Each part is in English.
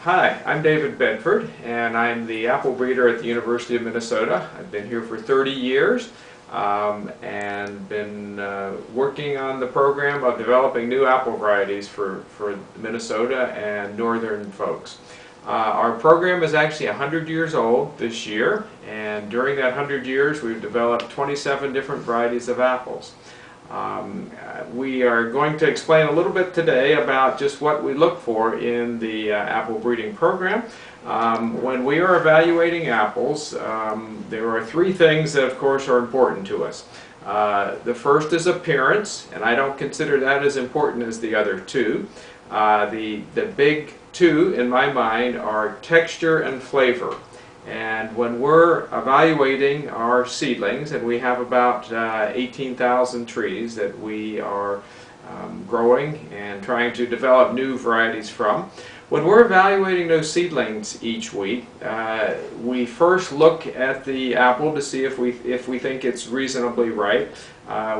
Hi, I'm David Bedford, and I'm the apple breeder at the University of Minnesota. I've been here for 30 years and been working on the program of developing new apple varieties for Minnesota and northern folks. Our program is actually 100 years old this year, and during that 100 years we've developed 27 different varieties of apples. We are going to explain a little bit today about just what we look for in the apple breeding program. When we are evaluating apples, there are three things that of course are important to us. The first is appearance, and I don't consider that as important as the other two. The big two in my mind are texture and flavor. And when we're evaluating our seedlings, and we have about 18,000 trees that we are growing and trying to develop new varieties from, when we're evaluating those seedlings each week, we first look at the apple to see if we think it's reasonably ripe.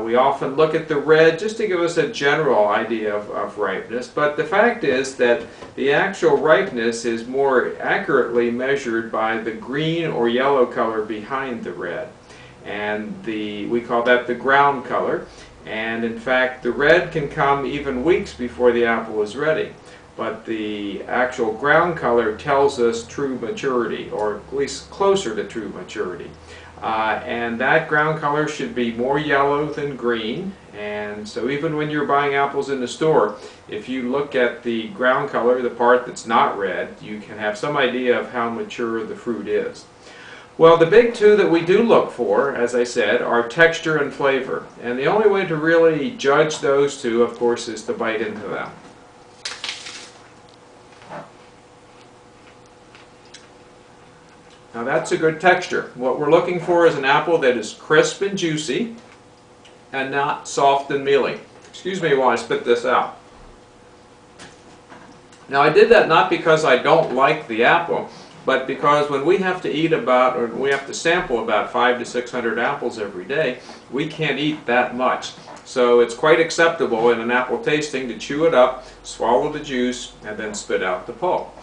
We often look at the red just to give us a general idea of ripeness, but the fact is that the actual ripeness is more accurately measured by the green or yellow color behind the red, and we call that the ground color. And in fact, the red can come even weeks before the apple is ready, but the actual ground color tells us true maturity, or at least closer to true maturity. And that ground color should be more yellow than green, and so even when you're buying apples in the store, if you look at the ground color, the part that's not red, you can have some idea of how mature the fruit is. Well, the big two that we do look for, as I said, are texture and flavor, and the only way to really judge those two, of course, is to bite into them. Now that's a good texture. What we're looking for is an apple that is crisp and juicy and not soft and mealy. Excuse me while I spit this out. Now I did that not because I don't like the apple, but because when we have to eat about, or we have to sample about 500 to 600 apples every day, we can't eat that much. So it's quite acceptable in an apple tasting to chew it up, swallow the juice, and then spit out the pulp.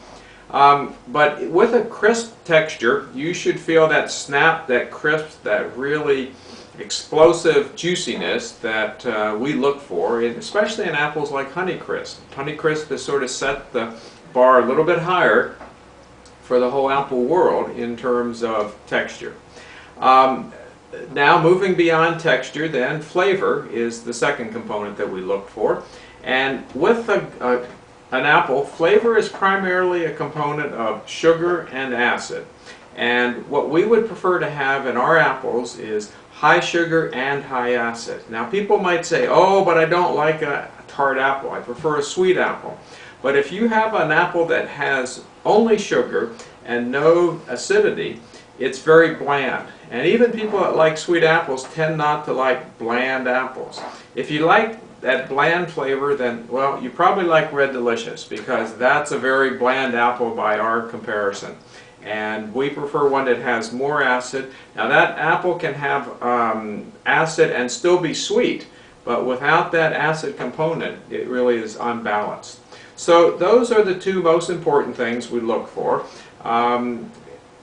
But with a crisp texture, you should feel that snap, that crisp, that really explosive juiciness that we look for, especially in apples like Honeycrisp. Honeycrisp has sort of set the bar a little bit higher for the whole apple world in terms of texture. Now moving beyond texture, then flavor is the second component that we look for. And with an apple, flavor is primarily a component of sugar and acid. And what we would prefer to have in our apples is high sugar and high acid. Now people might say, oh, but I don't like a tart apple. I prefer a sweet apple. But if you have an apple that has only sugar and no acidity, it's very bland. And even people that like sweet apples tend not to like bland apples. If you like that bland flavor, then, well, you probably like Red Delicious, because that's a very bland apple by our comparison. And we prefer one that has more acid. Now that apple can have acid and still be sweet, but without that acid component, it really is unbalanced. So those are the two most important things we look for.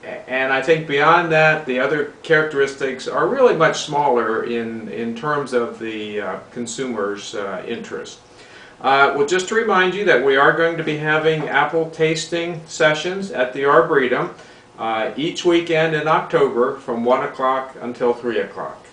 And I think beyond that, the other characteristics are really much smaller in terms of the consumer's interest. Well, just to remind you that we are going to be having apple tasting sessions at the Arboretum each weekend in October from 1 o'clock until 3 o'clock.